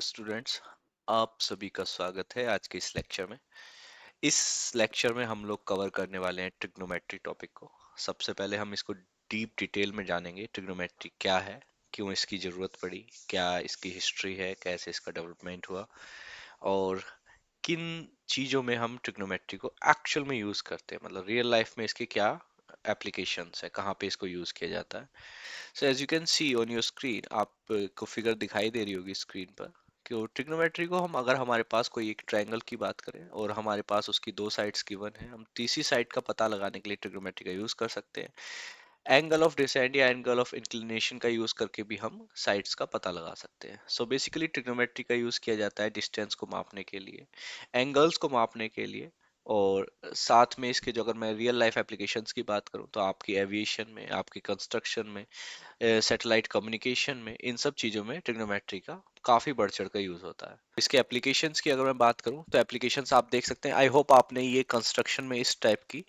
Students, आप सभी का स्वागत है आज के इस लेक्चर में। इस लेक्चर में हम लोग कवर करने वाले हैं ट्रिग्नोमेट्री टॉपिक को। सबसे पहले हम इसको डीप डिटेल में जानेंगे। ट्रिग्नोमेट्री क्या है, क्यों इसकी जरूरत पड़ी, क्या इसकी हिस्ट्री है, कैसे इसका डेवलपमेंट हुआ और किन चीजों में हम ट्रिग्नोमेट्री को एक्चुअल में यूज करते हैं, मतलब रियल लाइफ में इसके क्या एप्लीकेशंस है, कहाँ पे इसको यूज किया जाता है। So as you can see on your screen, आपको फिगर दिखाई दे रही होगी स्क्रीन पर कि वो ट्रिग्नोमेट्री को हम, अगर हमारे पास कोई एक ट्रायंगल की बात करें और हमारे पास उसकी दो साइड्स गिवन है, हम तीसरी साइड का पता लगाने के लिए ट्रिग्नोमेट्री का यूज कर सकते हैं। एंगल ऑफ डिसेंट या एंगल ऑफ इंक्लिनेशन का यूज करके भी हम साइड्स का पता लगा सकते हैं। सो बेसिकली ट्रिग्नोमेट्री का यूज किया जाता है डिस्टेंस को मापने के लिए, एंगल्स को मापने के लिए, और साथ में इसके जो, अगर मैं रियल लाइफ एप्लीकेशंस की बात करूं तो आपकी एविएशन में, आपकी कंस्ट्रक्शन में, सैटेलाइट कम्युनिकेशन में, इन सब चीजों में ट्रिग्नोमेट्री का काफी बढ़ चढ़ कर यूज होता है। इसके एप्लीकेशंस की अगर मैं बात करूं तो एप्लीकेशंस आप देख सकते हैं। आई होप आपने ये कंस्ट्रक्शन में इस टाइप की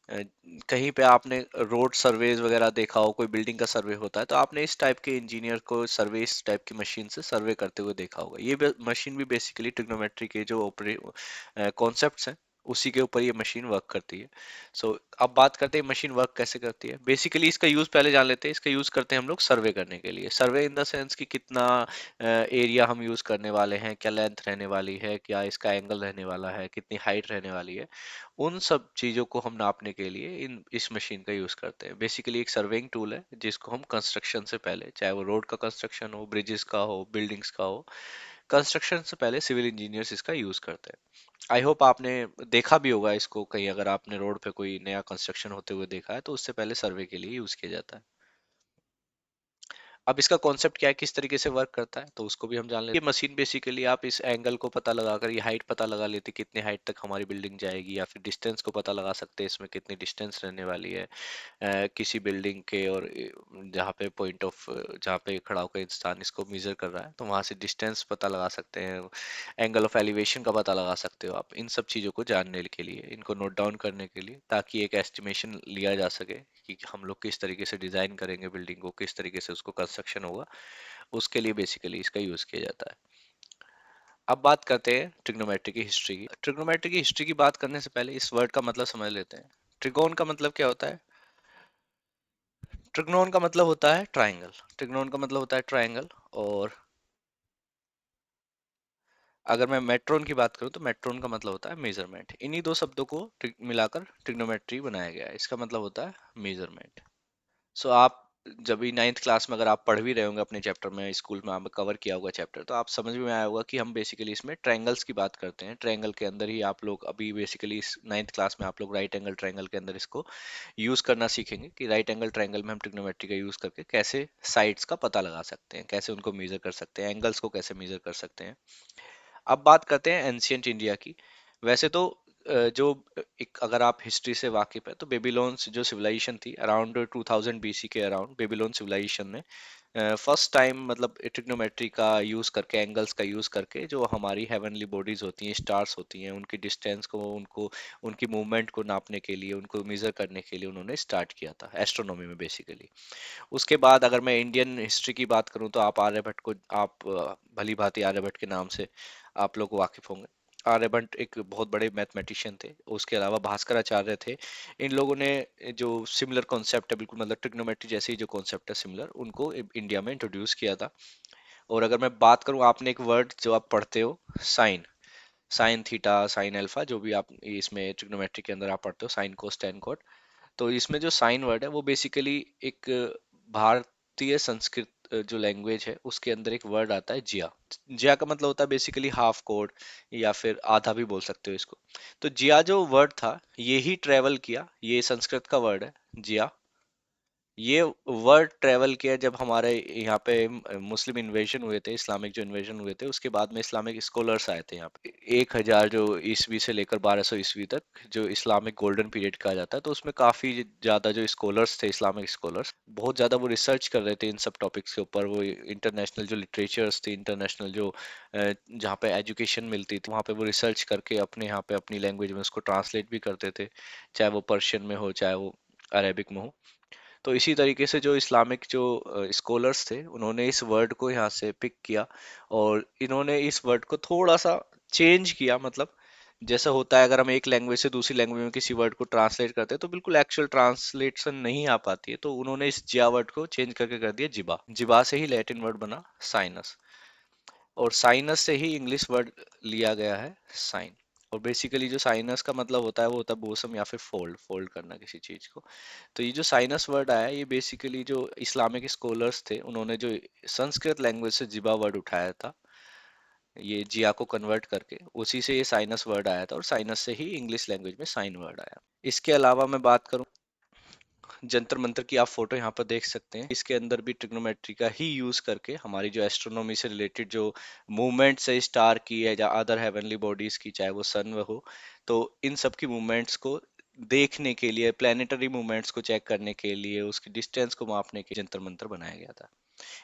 अ, कहीं पे आपने रोड सर्वेज वगैरह देखा हो, कोई बिल्डिंग का सर्वे होता है तो आपने इस टाइप के इंजीनियर को सर्वे, इस टाइप की मशीन से सर्वे करते हुए देखा होगा। ये मशीन भी बेसिकली ट्रिग्नोमेट्री के जो कॉन्सेप्ट्स हैं उसी के ऊपर ये मशीन वर्क करती है। सो अब बात करते हैं मशीन वर्क कैसे करती है। बेसिकली इसका यूज पहले जान लेते हैं। इसका यूज करते हैं हम लोग सर्वे करने के लिए। सर्वे इन द सेंस कि कितना एरिया हम यूज करने वाले हैं, क्या लेंथ रहने वाली है, क्या इसका एंगल रहने वाला है, कितनी हाइट रहने वाली है, उन सब चीजों को हम नापने के लिए इस मशीन का यूज करते हैं। बेसिकली एक सर्वेइंग टूल है जिसको हम कंस्ट्रक्शन से पहले, चाहे वो रोड का कंस्ट्रक्शन हो, ब्रिजेस का हो, बिल्डिंग्स का हो, कंस्ट्रक्शन से पहले सिविल इंजीनियर्स इसका यूज करते हैं। आई होप आपने देखा भी होगा इसको कहीं, अगर आपने रोड पे कोई नया कंस्ट्रक्शन होते हुए देखा है तो उससे पहले सर्वे के लिए यूज किया जाता है। अब इसका कॉन्सेप्ट क्या है, किस तरीके से वर्क करता है, तो उसको भी हम जान लेते हैं। ये मशीन बेसिकली, आप इस एंगल को पता लगाकर ये हाइट पता लगा लेते कितनी हाइट तक हमारी बिल्डिंग जाएगी, या फिर डिस्टेंस को पता लगा सकते हैं इसमें कितनी डिस्टेंस रहने वाली है किसी बिल्डिंग के, और जहाँ पे पॉइंट ऑफ, जहाँ पे खड़ा होकर इंसान इसको मेजर कर रहा है तो वहां से डिस्टेंस पता लगा सकते हैं। एंगल ऑफ एलिवेशन का पता लगा सकते हो आप। इन सब चीज़ों को जानने के लिए, इनको नोट डाउन करने के लिए, ताकि एक एस्टिमेशन लिया जा सके कि हम लोग किस तरीके से डिजाइन करेंगे बिल्डिंग को, किस तरीके से उसको कंस्ट्रक्शन होगा, उसके लिए बेसिकली इसका यूज किया जाता है। अब बात करते हैं ट्रिग्नोमेट्री की हिस्ट्री की। ट्रिग्नोमेट्री की हिस्ट्री की बात करने से पहले इस वर्ड का मतलब समझ लेते हैं। ट्रिगोन का मतलब क्या होता है? ट्रिग्नोन का मतलब होता है ट्रायंगल। ट्रिग्नोन का मतलब होता है ट्रायंगल। और अगर मैं मेट्रोन की बात करूं तो मेट्रोन का मतलब होता है मेजरमेंट। इन्हीं दो शब्दों को मिलाकर ट्रिग्नोमेट्री बनाया गया है। इसका मतलब होता है मेजरमेंट। सो आप जब भी नाइन्थ क्लास में, अगर आप पढ़ भी रहे होंगे अपने चैप्टर में, स्कूल में आपने कवर किया होगा चैप्टर, तो आप समझ में आया होगा कि हम बेसिकली इसमें ट्रायंगल्स की बात करते हैं। ट्रायंगल के अंदर ही आप लोग अभी बेसिकली इस नाइन्थ क्लास में आप लोग राइट एंगल ट्रायंगल के अंदर इसको यूज करना सीखेंगे कि राइट एंगल ट्रायंगल में हम ट्रिग्नोमेट्री का यूज करके कैसे साइड्स का पता लगा सकते हैं, कैसे उनको मेजर कर सकते हैं, एंगल्स को कैसे मेजर कर सकते हैं। अब बात करते हैं एंशियंट इंडिया की। वैसे तो जो एक, अगर आप हिस्ट्री से वाकिफ है तो बेबीलोन्स जो सिविलाइजेशन थी अराउंड 2000 बीसी के अराउंड, बेबीलोन सिविलाइजेशन ने फर्स्ट टाइम मतलब ट्रिग्नोमेट्री का यूज करके, एंगल्स का यूज करके, जो हमारी हेवनली बॉडीज होती हैं, स्टार्स होती हैं, उनकी डिस्टेंस को, उनको, उनकी मूवमेंट को नापने के लिए, उनको मेजर करने के लिए उन्होंने स्टार्ट किया था एस्ट्रोनॉमी में बेसिकली। उसके बाद अगर मैं इंडियन हिस्ट्री की बात करूं तो आप आर्यभट्ट को, आप भली भांति आर्यभट्ट के नाम से आप लोग वाकिफ होंगे। आर्यभट्ट एक बहुत बड़े मैथमेटिशियन थे। उसके अलावा भास्कराचार्य थे। इन लोगों ने जो सिमिलर कॉन्सेप्ट है, बिल्कुल मतलब ट्रिग्नोमेट्री जैसे ही जो कॉन्सेप्ट है सिमिलर, उनको इंडिया में इंट्रोड्यूस किया था। और अगर मैं बात करूं, आपने एक वर्ड जो आप पढ़ते हो, sine, sine theta, sine alpha, जो भी आप इसमें ट्रिग्नोमेट्री के अंदर आप पढ़ते हो, साइन कोस टेन कोट, तो इसमें जो साइन वर्ड है वो बेसिकली एक भारतीय संस्कृत जो लैंग्वेज है उसके अंदर एक वर्ड आता है जिया। जिया का मतलब होता है बेसिकली हाफ कोड, या फिर आधा भी बोल सकते हो इसको। तो जिया जो वर्ड था ये ही ट्रेवल किया, ये संस्कृत का वर्ड है जिया। ये वर्ड ट्रेवल किया जब हमारे यहाँ पे मुस्लिम इन्वेजन हुए थे, इस्लामिक जो इन्वेजन हुए थे, उसके बाद में इस्लामिक स्कॉलर्स आए थे यहाँ पे 1000 जो ईस्वी से लेकर 1200 ईस्वी तक, जो इस्लामिक गोल्डन पीरियड कहा जाता है। तो उसमें काफी ज्यादा जो स्कॉलर्स थे, इस्लामिक स्कॉलर्स, बहुत ज्यादा वो रिसर्च कर रहे थे इन सब टॉपिक्स के ऊपर। वो इंटरनेशनल जो लिटरेचर्स थी, इंटरनेशनल जो जहाँ पे एजुकेशन मिलती थी, वहाँ पे वो रिसर्च करके अपने यहाँ पे अपनी लैंग्वेज में उसको ट्रांसलेट भी करते थे, चाहे वो पर्शियन में हो, चाहे वो अरेबिक में हो। तो इसी तरीके से जो इस्लामिक जो स्कॉलर्स थे उन्होंने इस वर्ड को यहाँ से पिक किया और इन्होंने इस वर्ड को थोड़ा सा चेंज किया। मतलब जैसा होता है अगर हम एक लैंग्वेज से दूसरी लैंग्वेज में किसी वर्ड को ट्रांसलेट करते हैं तो बिल्कुल एक्चुअल ट्रांसलेशन नहीं आ पाती है, तो उन्होंने इस जिया वर्ड को चेंज करके कर दिया जिबा। जिबा से ही लैटिन वर्ड बना साइनस, और साइनस से ही इंग्लिश वर्ड लिया गया है साइन। और बेसिकली जो साइनस का मतलब होता है वो होता है बोसम या फिर फोल्ड, फोल्ड करना किसी चीज को। तो ये जो साइनस वर्ड आया ये बेसिकली जो इस्लामिक स्कॉलर्स थे उन्होंने जो संस्कृत लैंग्वेज से जिबा वर्ड उठाया था, ये जिया को कन्वर्ट करके उसी से ये साइनस वर्ड आया था, और साइनस से ही इंग्लिश लैंग्वेज में साइन वर्ड आया। इसके अलावा मैं बात करूं, जंतर मंतर की आप फोटो यहाँ पर देख सकते हैं, इसके अंदर भी ट्रिग्नोमेट्री का ही यूज करके हमारी जो एस्ट्रोनॉमी से रिलेटेड जो मूवमेंट्स है स्टार की है या अदर हेवनली बॉडीज की, चाहे वो सन हो, तो इन सब की मूवमेंट्स को देखने के लिए, प्लानिटरी मूवमेंट्स को चेक करने के लिए, उसकी डिस्टेंस को मापने के लिए जंतर मंतर बनाया गया था।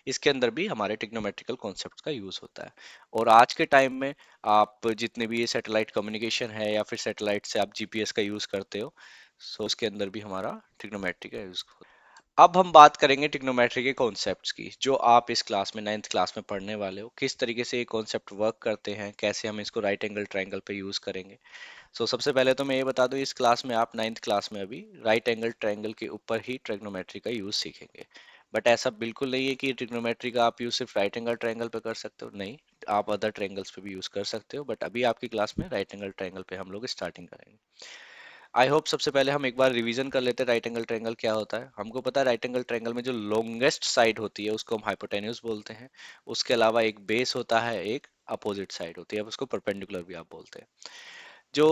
इसके अंदर भी हमारे टिग्नोमेट्रिकल कॉन्सेप्ट का यूज होता है। और आज के टाइम में आप जितने भी ये सैटेलाइट कम्युनिकेशन है या फिर सैटेलाइट से आप जीपीएस का यूज करते हो, सो उसके अंदर भी हमारा ट्रिग्नोमेट्री का यूज होता है। अब हम बात करेंगे ट्रिग्नोमेट्री के कॉन्सेप्ट्स की, जो आप इस क्लास में, 9th क्लास में पढ़ने वाले हो। किस तरीके से ये कॉन्सेप्ट वर्क करते हैं, कैसे हम इसको राइट एंगल ट्रायंगल पे यूज करेंगे। सबसे पहले तो मैं ये बता दूं, इस क्लास में आप 9th क्लास में अभी राइट एंगल ट्रायंगल के ऊपर ही ट्रिग्नोमेट्री का यूज सीखेंगे। बट ऐसा बिल्कुल नहीं है कि ट्रिग्नोमेट्री का आप यूज सिर्फ राइट एंगल ट्रायंगल पे कर सकते हो, नहीं, आप अदर ट्रायंगल्स पे भी यूज कर सकते हो, बट अभी आपकी क्लास में राइट एंगल ट्रायंगल पे हम लोग स्टार्टिंग करेंगे। आई होप सबसे पहले हम एक बार रिवीजन कर लेते हैं राइट एंगल ट्रायंगल क्या होता है। हमको पता है राइट एंगल ट्रायंगल में जो लॉन्गेस्ट साइड होती है उसको हम हाइपोटेन्यूज बोलते हैं। उसके अलावा एक बेस होता है, एक अपोजिट साइड होती है, अब उसको परपेंडिकुलर भी आप बोलते हैं। जो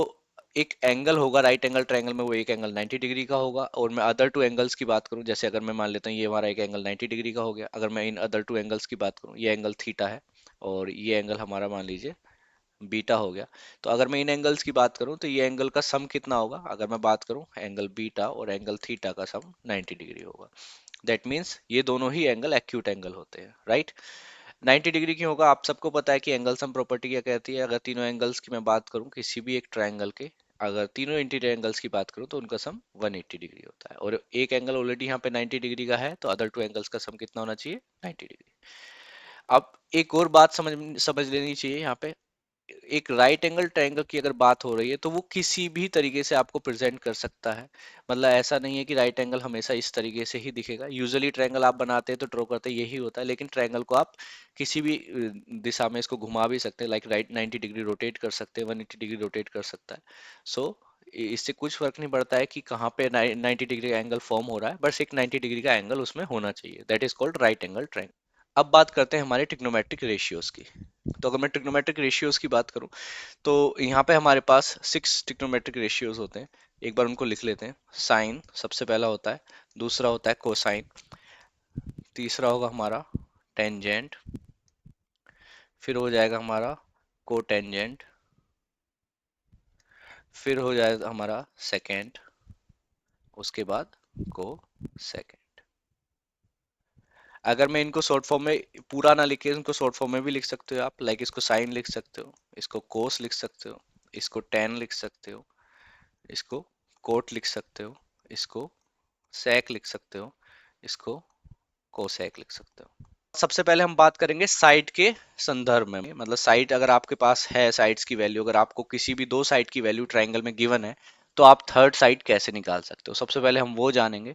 एक एंगल होगा राइट एंगल ट्रायंगल में वो एक एंगल 90 डिग्री का होगा। और मैं अदर टू एंगल्स की बात करूं, जैसे अगर मैं मान लेता हूं ये हमारा एक एंगल 90 डिग्री का हो गया, अगर मैं इन अदर टू एंगल्स की बात करूं, ये एंगल थीटा है और ये एंगल हमारा मान लीजिए बीटा हो गया। तो अगर मैं इन एंगल्स की बात करूं तो ये एंगल का सम कितना होगा, अगर मैं बात करूं एंगल बीटा और एंगल थीटा का सम 90 डिग्री होगा। दैट मीन्स ये दोनों ही एंगल एक्यूट एंगल होते हैं, राइट। 90 डिग्री क्यों होगा, आप सबको पता है कि एंगल सम प्रॉपर्टी क्या कहती है। अगर तीनों एंगल्स की मैं बात करूं किसी भी एक ट्रायंगल के, अगर तीनों इंटीरियर एंगल्स की बात करूं तो उनका सम 180 डिग्री होता है, और एक एंगल ऑलरेडी यहाँ पे 90 डिग्री का है तो अदर टू एंगल्स का सम कितना होना चाहिए, 90 डिग्री। अब एक और बात समझ समझ लेनी चाहिए यहाँ पे, एक राइट एंगल ट्रायंगल की अगर बात हो रही है तो वो किसी भी तरीके से आपको प्रेजेंट कर सकता है। मतलब ऐसा नहीं है कि राइट एंगल हमेशा इस तरीके से ही दिखेगा। यूजुअली ट्रायंगल आप बनाते हैं तो ड्रॉ करते हैं यही होता है, लेकिन ट्रायंगल को आप किसी भी दिशा में इसको घुमा भी सकते हैं, लाइक राइट 90 डिग्री रोटेट कर सकते हैं, 180 डिग्री रोटेट कर सकता है। सो इससे कुछ फर्क नहीं पड़ता है कि कहाँ पे 90 डिग्री का एंगल फॉर्म हो रहा है, बस एक 90 डिग्री का एंगल उसमें होना चाहिए, that is called right angle triangle. अब बात करते हैं हमारे ट्रिग्नोमेट्रिक रेशियोज की। तो अगर मैं ट्रिग्नोमेट्रिक रेशियोज की बात करूं तो यहाँ पे हमारे पास 6 ट्रिग्नोमेट्रिक रेशियोज होते हैं। एक बार उनको लिख लेते हैं। साइन सबसे पहला होता है, दूसरा होता है कोसाइन, तीसरा होगा हमारा टेंजेंट, फिर हो जाएगा हमारा कोटेंजेंट, फिर हो जाएगा हमारा सेकेंड, उसके बाद को सेकेंड। अगर मैं इनको शॉर्ट फॉर्म में पूरा ना लिखे, इनको शॉर्ट फॉर्म में भी लिख सकते हो आप, लाइक इसको साइन लिख सकते हो, इसको कोस लिख सकते हो, इसको टेन लिख सकते हो, इसको कोट लिख सकते हो, इसको सेक लिख सकते हो, इसको कोसेक लिख सकते हो। सबसे पहले हम बात करेंगे साइड के संदर्भ में, मतलब साइड अगर आपके पास है, साइड्स की वैल्यू, अगर आपको किसी भी दो साइड की वैल्यू ट्रायंगल में गिवन है तो आप थर्ड साइड कैसे निकाल सकते हो, सबसे पहले हम वो जानेंगे।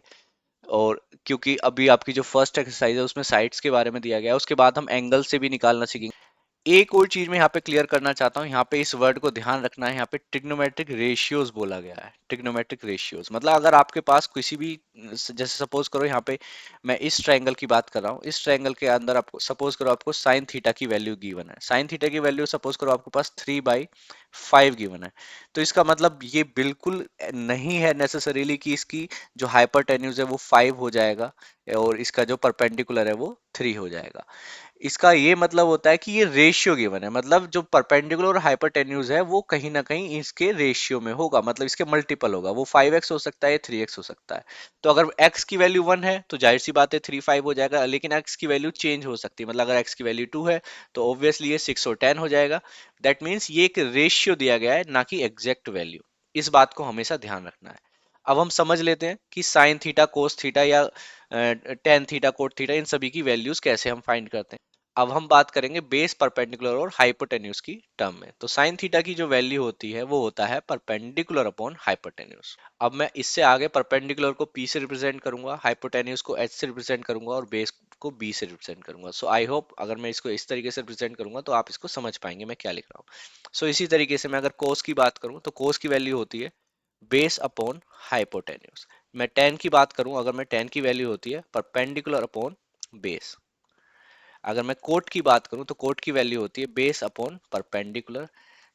और क्योंकि अभी आपकी जो फर्स्ट एक्सरसाइज है उसमें साइड्स के बारे में दिया गया है, उसके बाद हम एंगल से भी निकालना सीखेंगे। एक और चीज मैं यहाँ पे क्लियर करना चाहता हूँ, यहाँ पे इस वर्ड को ध्यान रखना है, यहाँ पे ट्रिग्नोमेट्रिक रेशियोज बोला गया है। ट्रिग्नोमेट्रिक रेशियोज मतलब अगर आपके पास किसी भी, जैसे सपोज करो यहाँ पे मैं इस ट्रायंगल की बात कर रहा हूँ, इस ट्रायंगल के अंदर आपको सपोज करो आपको साइन थीटा की वैल्यू गिवन है, साइन थीटा की वैल्यू सपोज करो आपके पास 3/5 गिवन है। तो इसका मतलब ये बिल्कुल नहीं है नेसेसरीली कि इसकी जो हाइपरटेन्यूज है वो 5 हो जाएगा और इसका जो परपेंडिकुलर है वो 3 हो जाएगा। इसका ये मतलब होता है कि ये रेशियो गिवन है, मतलब जो परपेंडिकुलर और हाइपरटेन्यूज है वो कहीं ना कहीं इसके रेशियो में होगा, मतलब इसके मल्टीपल होगा। वो 5x हो सकता है, 3x हो सकता है। तो अगर x की वैल्यू 1 है तो जाहिर सी बात है 3/5 हो जाएगा, लेकिन x की वैल्यू चेंज हो सकती है, मतलब अगर x की वैल्यू 2 है तो ऑब्वियसली ये 6 और 10 हो जाएगा। दैट मीन्स ये एक रेशियो दिया गया है, ना कि एग्जैक्ट वैल्यू। इस बात को हमेशा ध्यान रखना है। अब हम समझ लेते हैं कि साइन थीटा कोस थीटा या tan theta cot theta in सभी की वैल्यूज कैसे हम फाइंड करते हैं। अब हम बात करेंगे बेस परपेंडिकुलर और हाइपोटेन्यूज की टर्म में। तो साइन थीटा की जो वैल्यू होती है वो होता है परपेंडिकुलर अपॉन हाइपोटेन्यूज। अब मैं इससे आगे परपेंडिकुलर को P से रिप्रेजेंट करूंगा, हाइपोटेन्यूज को H से रिप्रेजेंट करूंगा और बेस को B से रिप्रेजेंट करूंगा। सो आई होप अगर मैं इसको इस तरीके से रिप्रेजेंट करूंगा तो आप इसको समझ पाएंगे मैं क्या लिख रहा हूँ। सो इसी तरीके से मैं अगर कोस की बात करूं तो कोस की वैल्यू होती है बेस अपॉन हाइपोटेन्यूज। मैं टेन की बात करूं, अगर मैं टेन की वैल्यू होती है परपेंडिकुलर अपॉन बेस। अगर मैं कोट की बात करूं तो कोट की वैल्यू होती है base upon perpendicular.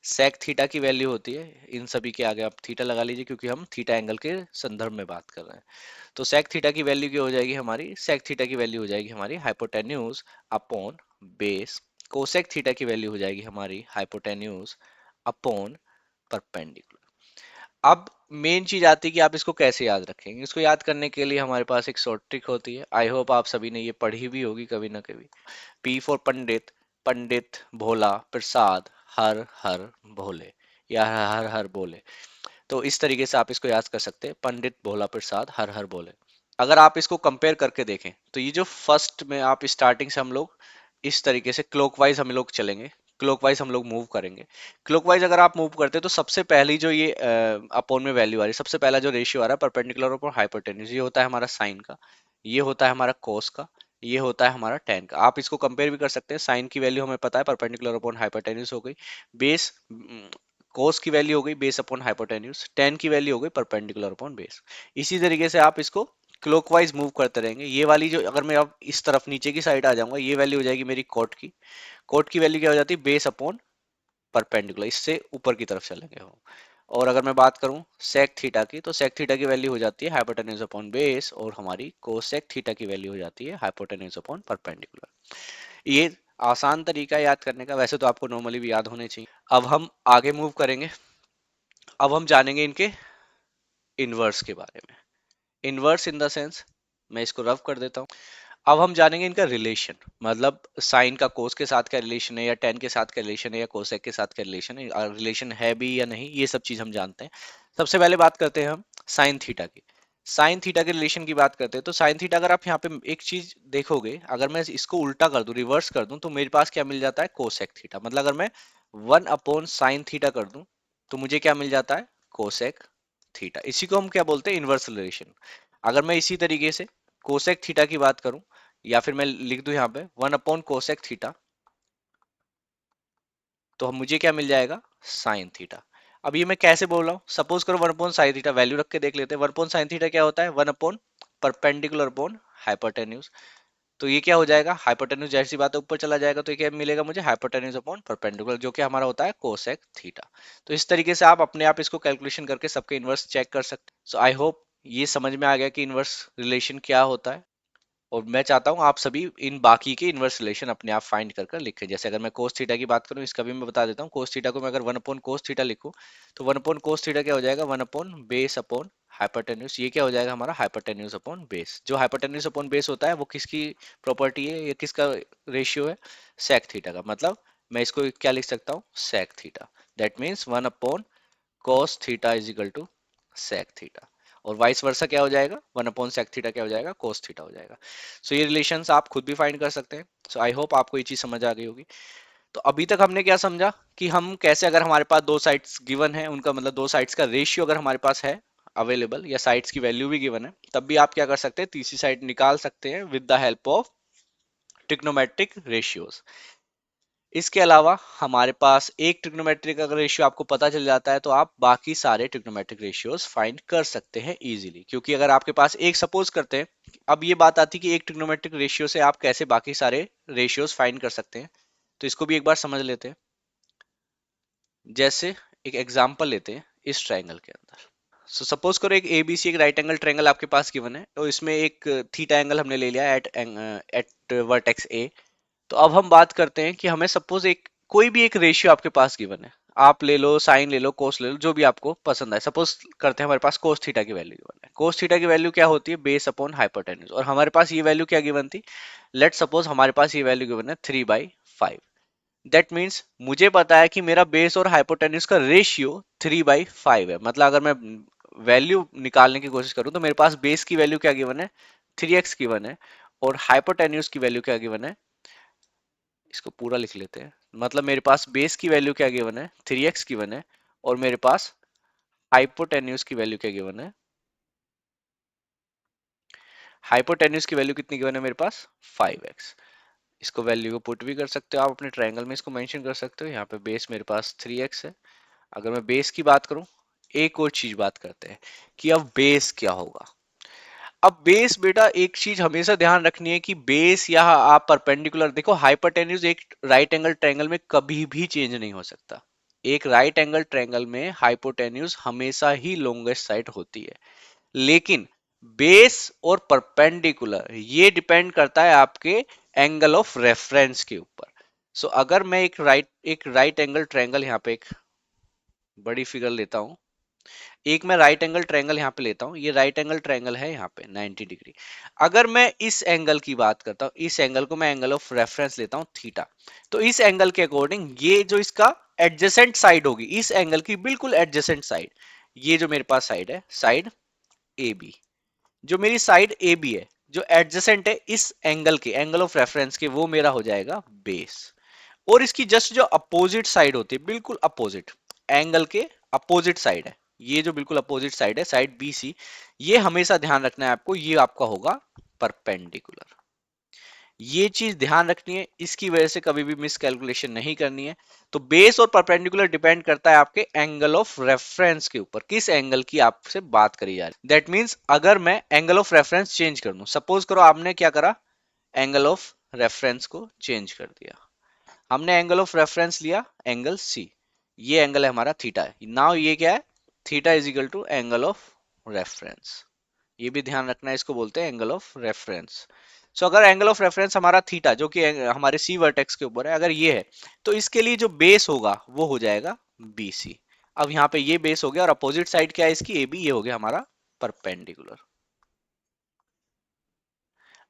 Sec theta की वैल्यू होती है, इन सभी के आगे आप थीटा लगा लीजिए क्योंकि हम थीटा एंगल के संदर्भ में बात कर रहे हैं। तो सेक थीटा की वैल्यू क्या हो जाएगी हमारी, सेक थीटा की वैल्यू हो जाएगी हमारी hypotenuse upon base. Cosec theta की वैल्यू हो जाएगी हमारी हाइपोटेन्यूज अपॉन परपेंडिकुलर। अब मेन चीज आती है कि आप इसको कैसे याद रखेंगे। इसको याद करने के लिए हमारे पास एक शॉर्ट ट्रिक होती है, आई होप आप सभी ने ये पढ़ी भी होगी कभी ना कभी। पी फॉर पंडित, पंडित भोला प्रसाद हर हर भोले, या हर हर बोले। तो इस तरीके से आप इसको याद कर सकते हैं, पंडित भोला प्रसाद हर हर बोले। अगर आप इसको कंपेयर करके देखें तो ये जो फर्स्ट में आप स्टार्टिंग से हम लोग इस तरीके से क्लॉकवाइज हम लोग चलेंगे, क्लॉकवाइज हम लोग मूव करेंगे। क्लॉकवाइज अगर आप मूव करते हैं तो सबसे पहली जो ये अपोन में वैल्यू आ रही है, सबसे पहला जो रेशियो आ रहा है परपेंडिकुलर और हाइपोटेन्यूज, ये होता है हमारा साइन का, ये होता है हमारा कोस का, ये होता है हमारा टेन का। आप इसको कंपेयर भी कर सकते हैं, साइन की वैल्यू हमें पता है परपेंडिकुलर अपॉन हाइपोटेन्यूज हो गई, बेस कोस की वैल्यू हो गई बेस अपॉन हाइपोटेन्यूज, टेन की वैल्यू हो गई परपेंडिकुलर अपॉन बेस। इसी तरीके से आप इसको क्लॉकवाइज मूव करते रहेंगे। ये वाली जो, अगर मैं अब इस तरफ नीचे की साइड आ जाऊंगा, ये वैल्यू हो जाएगी मेरी कोट की, कोट की वैल्यू क्या हो जाती है बेस अपॉन परपेंडिकुलर, इससे ऊपर की तरफ चलेंगे हम। और अगर मैं बात करूं सेक थीटा की, तो सेक थीटा की वैल्यू हो जाती है हाइपोटेन्यूज अपॉन बेस, और हमारी कोसेक थीटा की वैल्यू हो जाती है हाइपोटेन्यूज अपॉन परपेंडिकुलर। ये आसान तरीका है याद करने का, वैसे तो आपको नॉर्मली भी याद होने चाहिए। अब हम आगे मूव करेंगे, अब हम जानेंगे इनके इनवर्स के बारे में। इनवर्स इन द सेंस, मैं इसको रफ कर देता हूँ। अब हम जानेंगे इनका रिलेशन, मतलब साइन का कोस के साथ क्या रिलेशन है, या टेन के साथ क्या रिलेशन है, या कोसेक के साथ क्या रिलेशन है, रिलेशन है भी या नहीं, ये सब चीज हम जानते हैं। सबसे पहले बात करते हैं हम साइन थीटा की। साइन थीटा के रिलेशन की बात करते हैं तो साइन थीटा, अगर आप यहाँ पे एक चीज देखोगे, अगर मैं इसको उल्टा कर दूं, रिवर्स कर दूं, तो मेरे पास क्या मिल जाता है कोसेक थीटा। मतलब अगर मैं वन अपॉन साइन थीटा कर दूं तो मुझे क्या मिल जाता है कोसेक थीटा। इसी को हम क्या बोलते हैं इनवर्स रिलेशन। अगर मैं इसी तरीके से कोसेक थीटा की बात करूं, या फिर मैं लिख दूं यहाँ पे वन अपॉन कोसेक थीटा, तो मुझे क्या मिल जाएगा साइन थीटा। अब ये मैं कैसे बोल रहा हूँ, सपोज करो one upon sine theta, value रख के देख लेते हैं। वन अपॉन साइन थीटा क्या होता है, one upon perpendicular upon hypotenuse. तो ये क्या हो जाएगा, हाइपोटेन्यूज जैसी बात है ऊपर चला जाएगा, तो ये क्या मिलेगा मुझे हाइपोटेन्यूज अपॉन परपेंडिकुलर, जो कि हमारा होता है कोसेक थीटा। तो इस तरीके से आप अपने आप इसको कैलकुलेशन करके सबके इनवर्स चेक कर सकते हैं। सो आई होप ये समझ में आ गया कि इनवर्स रिलेशन क्या होता है। और मैं चाहता हूं आप सभी इन बाकी के इनवर्स रिलेशन अपने आप फाइंड कर कर लिखें। जैसे अगर मैं कोस थीटा की बात करूं, इसका भी मैं बता देता हूं। कोस थीटा को मैं अगर वन अपॉन कोस थीटा लिखूं तो वन अपॉन कोस थीटा क्या हो जाएगा, one upon base upon hypotenuse. ये क्या हो जाएगा हमारा हाइपोटेन्यूज अपॉन बेस। जो हाइपोटेन्यूज अपॉन बेस होता है वो किसकी प्रॉपर्टी है, ये किसका रेशियो है, सेक थीटा का। मतलब मैं इसको क्या लिख सकता हूँ sec theta. That means one upon cos theta is equal to sec theta. और वाइस वर्सा क्या हो जाएगा, वन अपॉन sec थीटा क्या हो जाएगा, cos थीटा हो जाएगा। सो ये रिलेशंस आप खुद भी फाइंड कर सकते हैं। सो आई होप आपको ये चीज समझ आ गई होगी। तो अभी तक हमने क्या समझा कि हम कैसे, अगर हमारे पास दो साइड्स गिवन है, उनका मतलब दो साइड्स का रेशियो अगर हमारे पास है अवेलेबल, या साइड्स की वैल्यू भी गिवन है, तब भी आप क्या कर सकते हैं तीसरी साइड निकाल सकते हैं with the help of trigonometric ratios. इसके अलावा हमारे पास एक ट्रिग्नोमेट्रिक अगर रेशियो आपको पता चल जाता है तो आप बाकी सारे ट्रिग्नोमेट्रिक रेशियोज फाइंड कर सकते हैं इजीली। क्योंकि अगर आपके पास एक, सपोज करते हैं, अब ये बात आती है कि एक ट्रिग्नोमेट्रिक रेशियो से आप कैसे बाकी सारे रेशियोज फाइंड कर सकते हैं। तो इसको भी एक बार समझ लेते हैं। जैसे एक एग्जांपल लेते हैं इस ट्रायंगल के अंदर। सो सपोज करो एक एबीसी एक राइट एंगल ट्रायंगल आपके पास गिवन है, और इसमें एक थीटा एंगल हमने ले लिया एट वर्टेक्स ए। तो अब हम बात करते हैं कि हमें सपोज एक कोई भी एक रेशियो आपके पास गिवन है, आप ले लो साइन ले लो कोस ले लो, जो भी आपको पसंद आए। सपोज करते हैं हमारे पास कोस थीटा की वैल्यू गिवन है। कोस थीटा की वैल्यू क्या होती है, बेस अपॉन हाइपोटेन्यूज। और हमारे पास ये वैल्यू क्या गिवन थी, लेट सपोज हमारे पास ये वैल्यू गिवन है 3/5। दैट मीन्स मुझे पता है कि मेरा बेस और हाइपोटेन्यूज का रेशियो 3/5 है। मतलब अगर मैं वैल्यू निकालने की कोशिश करूं तो मेरे पास बेस की वैल्यू क्या गिवन है, 3x गिवन है, और हाइपोटेन्यूज की वैल्यू क्या गिवन है, इसको पूरा लिख लेते हैं। मतलब मेरे पास बेस की वैल्यू क्या गिवन है, 3x गिवन है, और मेरे पास हाइपोटेन्यूज की वैल्यू क्या गिवन है, हाइपोटेन्यूज की वैल्यू कितनी गिवन है मेरे पास, 5x। इसको वैल्यू को पुट भी कर सकते हो आप अपने ट्रायंगल में, इसको मेंशन कर सकते हो। यहाँ पे बेस मेरे पास 3x है। अगर मैं बेस की बात करूं, एक और चीज बात करते हैं कि अब बेस क्या होगा। अब बेस बेटा एक चीज हमेशा ध्यान रखनी है कि बेस या आप परपेंडिकुलर देखो, हाइपोटेन्यूज एक राइट एंगल ट्रायंगल में कभी भी चेंज नहीं हो सकता। एक राइट एंगल ट्रायंगल में हाइपोटेन्यूज हमेशा ही लोंगेस्ट साइड होती है। लेकिन बेस और परपेंडिकुलर ये डिपेंड करता है आपके एंगल ऑफ रेफरेंस के ऊपर। सो अगर मैं एक राइट एंगल ट्रायंगल यहाँ पे एक बड़ी फिगर लेता हूं, एक मैं राइट एंगल ट्रायंगल यहाँ पे लेता हूँ, ये राइट एंगल ट्रायंगल है यहाँ पे 90 डिग्री। अगर मैं इस एंगल की बात करता हूँ, इस एंगल को मैं एंगल ऑफ रेफरेंस लेता हूँ थीटा, तो इस एंगल के अकॉर्डिंग ये जो इसका एडजेसेंट साइड होगी, इस एंगल की बिल्कुल एडजेसेंट साइड, ये जो मेरे पास साइड है, साइड ए बी, जो मेरी साइड ए बी है, जो एडजेसेंट है इस एंगल के, एंगल ऑफ रेफरेंस के, वो मेरा हो जाएगा बेस। और इसकी जस्ट जो अपोजिट साइड होती है, बिल्कुल अपोजिट एंगल के अपोजिट साइड है, ये जो बिल्कुल अपोजिट साइड है, साइड बी सी, ये हमेशा ध्यान रखना है आपको, ये आपका होगा परपेंडिकुलर। ये चीज ध्यान रखनी है, इसकी वजह से कभी भी मिस कैलकुलेशन नहीं करनी है। तो बेस और परपेंडिकुलर डिपेंड करता है आपके एंगल ऑफ रेफरेंस के ऊपर, किस एंगल की आपसे बात करी जा रही है। दैट मीन्स अगर मैं एंगल ऑफ रेफरेंस चेंज कर दूं, सपोज करो आपने क्या करा, एंगल ऑफ रेफरेंस को चेंज कर दिया, हमने एंगल ऑफ रेफरेंस लिया एंगल सी, ये एंगल है हमारा थीटा है, नाउ ये क्या है, theta is equal to angle of reference. ये भी ध्यान रखना है, इसको बोलते हैं एंगल ऑफ रेफरेंस। सो अगर एंगल ऑफ रेफरेंस हमारा थीटा जो कि हमारे सी वर्टेक्स के ऊपर है, अगर ये है, तो इसके लिए जो बेस होगा वो हो जाएगा बी सी। अब यहाँ पे ये बेस हो गया, और अपोजिट साइड क्या है इसकी, ए बी, ये हो गया हमारा परपेंडिकुलर।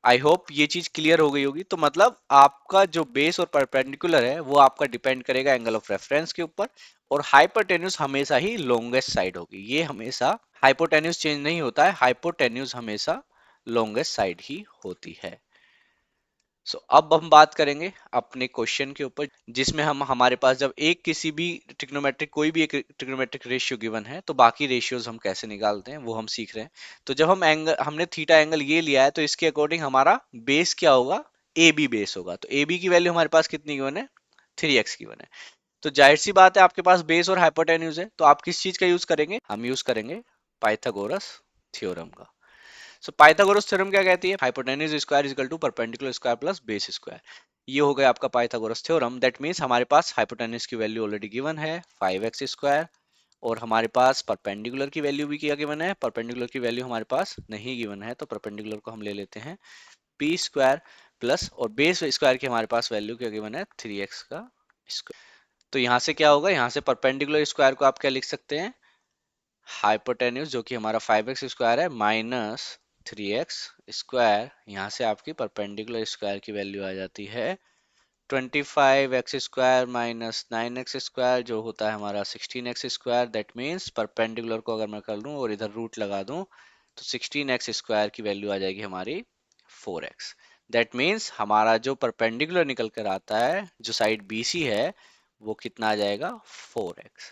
आई होप ये चीज क्लियर हो गई होगी। तो मतलब आपका जो बेस और परपेंडिकुलर है वो आपका डिपेंड करेगा एंगल ऑफ रेफरेंस के ऊपर, और हाइपोटेन्यूज हमेशा ही लॉन्गेस्ट साइड होगी, ये हमेशा, हाइपोटेन्यूज चेंज नहीं होता है, हाइपोटेन्यूज हमेशा लॉन्गेस्ट साइड ही होती है। सो अब हम बात करेंगे अपने क्वेश्चन के ऊपर, जिसमें हम हमारे पास जब एक किसी भी ट्रिग्नोमेट्रिक, कोई भी एक ट्रिग्नोमेट्रिक रेशियो गिवन है, तो बाकी रेशियोज हम कैसे निकालते हैं वो हम सीख रहे हैं। तो जब हम एंगल, हमने थीटा एंगल ये लिया है, तो इसके अकॉर्डिंग हमारा बेस क्या होगा, ए बी बेस होगा। तो ए बी की वैल्यू हमारे पास कितनी गिवन है, 3x गिवन है। तो जाहिर सी बात है आपके पास बेस और हाइपोटेन्यूज है, तो आप किस चीज का यूज करेंगे, हम यूज करेंगे पाइथागोरस थ्योरम का। सो पाइथागोरस थ्योरम क्या कहती है, hypotenuse square is equal to perpendicular square plus base square. ये हो गया आपका पाइथागोरस थ्योरम। दैट मींस हमारे पास हाइपोटेन्यूज की वैल्यू ऑलरेडी गिवन है 5x स्क्वायर, और हमारे पास परपेंडिकुलर की वैल्यू भी क्या गिवन है, परपेंडिकुलर की वैल्यू हमारे पास नहीं गिवन है, तो परपेंडिकुलर को हम ले लेते हैं p स्क्वायर प्लस, और बेस स्क्वायर की हमारे पास वैल्यू क्या गिवन है, 3x का स्क्वायर। तो यहाँ से क्या होगा, यहाँ से परपेंडिकुलर स्क्वायर को आप क्या लिख सकते हैं, हाइपोटेन्यूज जो कि हमारा 5x स्क्वायर है माइनस 3x स्क्वायर, यहाँ से आपकी परपेंडिकुलर स्क्वायर की वैल्यू आ जाती है 25x square minus 9x square, जो होता है हमारा 16x square. That means perpendicular को अगर मैं कर लूँ और इधर रूट लगा दूं, तो 16x स्क्वायर की वैल्यू आ जाएगी हमारी 4x। दैट मीन्स हमारा जो परपेंडिकुलर निकल कर आता है, जो साइड BC है, वो कितना आ जाएगा, 4x।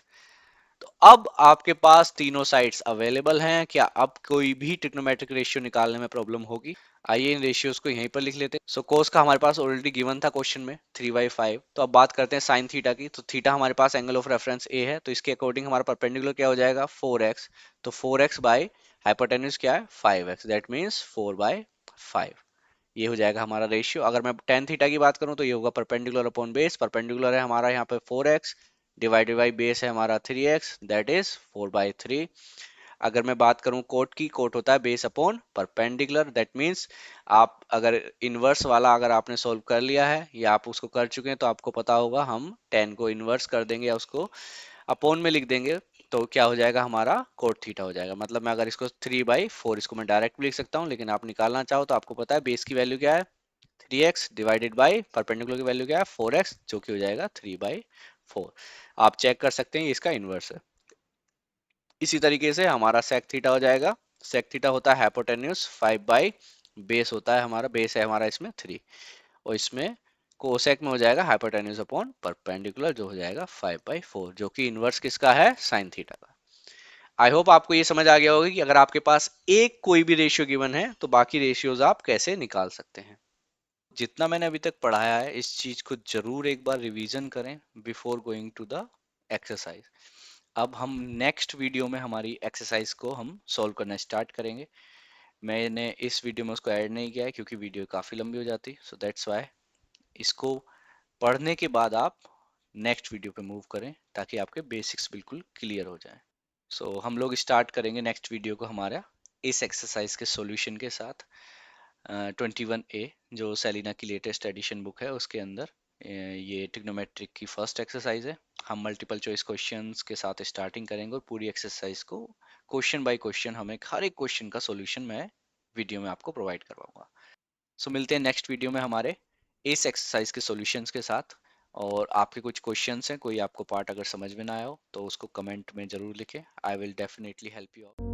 तो अब आपके पास तीनों साइड्स अवेलेबल हैं, क्या अब कोई भी ट्रिग्नोमेट्रिक रेशियो निकालने में प्रॉब्लम होगी। आइए इन रेशियोज को यहीं पर लिख लेते हैं। सो कोस का हमारे पास ऑलरेडी गिवन था क्वेश्चन में 3/5। तो अब बात करते हैं साइन थीटा की। तो थीटा हमारे पास एंगल ऑफ रेफरेंस ए है, तो इसके अकॉर्डिंग हमारा परपेंडिकुलर क्या हो जाएगा, 4x। तो 4x बाई हाइपोटेन्यूज क्या है, 5x, दैट मीन्स 4/5। ये हो जाएगा हमारा रेशियो। अगर मैं टेन थीटा की बात करूं, तो ये होगा परपेंडिकुलर अपॉन बेस, परपेंडिकुलर है हमारा यहाँ पे 4x, डिवाइडेड बाई बेस है हमारा 3x, दैट इज 4/3। अगर मैं बात करूं कोट की, कोट होता है base upon perpendicular. That means आप अगर इनवर्स वाला अगर आपने सॉल्व कर लिया है या आप उसको कर चुके हैं, तो आपको पता होगा हम 10 को इनवर्स कर देंगे या उसको अपॉन में लिख देंगे, तो क्या हो जाएगा हमारा कोट थीटा हो जाएगा। मतलब मैं अगर इसको 3/4, इसको मैं डायरेक्ट भी लिख सकता हूँ, लेकिन आप निकालना चाहो तो आपको पता है बेस की वैल्यू क्या है, 3x डिवाइडेड बाई परपेंडिकुलर की वैल्यू क्या है, 4x, जो कि हो जाएगा 3/4। आप चेक कर सकते हैं, ये इसका इनवर्स है। इसी तरीके से हमारा सेक थीटा हो जाएगा। सेक थीटा होता है हाइपोटेन्यूज 5 बाई बेस होता है हमारा, बेस है हमारा इसमें 3, और इसमें कोसेक में हो जाएगा हाइपोटेन्यूज अपॉन परपेंडिकुलर, जो हो जाएगा 5/4, जो कि इनवर्स किसका है, साइन थीटा का। आई होप आपको ये समझ आ गया होगा कि अगर आपके पास एक कोई भी रेशियो गिवन है तो बाकी रेशियोज आप कैसे निकाल सकते हैं। जितना मैंने अभी तक पढ़ाया है इस चीज को जरूर एक बार रिवीजन करें before going to the exercise. अब हम नेक्स्ट वीडियो में हमारी एक्सरसाइज को हम सॉल्व करना स्टार्ट करेंगे। मैंने इस वीडियो में उसको ऐड नहीं किया है क्योंकि वीडियो काफी लंबी हो जाती, सो दैट्स वाई इसको पढ़ने के बाद आप नेक्स्ट वीडियो पे मूव करें ताकि आपके बेसिक्स बिल्कुल क्लियर हो जाएं। सो हम लोग स्टार्ट करेंगे नेक्स्ट वीडियो को हमारा इस एक्सरसाइज के सॉल्यूशन के साथ। 21A जो सेलिना की लेटेस्ट एडिशन बुक है उसके अंदर ये ट्रिग्नोमेट्रिक की फर्स्ट एक्सरसाइज है। हम मल्टीपल चॉइस क्वेश्चंस के साथ स्टार्टिंग करेंगे और पूरी एक्सरसाइज को क्वेश्चन बाय क्वेश्चन हमें हर एक क्वेश्चन का सॉल्यूशन मैं वीडियो में आपको प्रोवाइड करवाऊंगा। सो मिलते हैं नेक्स्ट वीडियो में हमारे इस एक्सरसाइज के सॉल्यूशंस के साथ। और आपके कुछ क्वेश्चंस हैं, कोई आपको पार्ट अगर समझ में ना आया हो तो उसको कमेंट में जरूर लिखें, I will definitely help you out.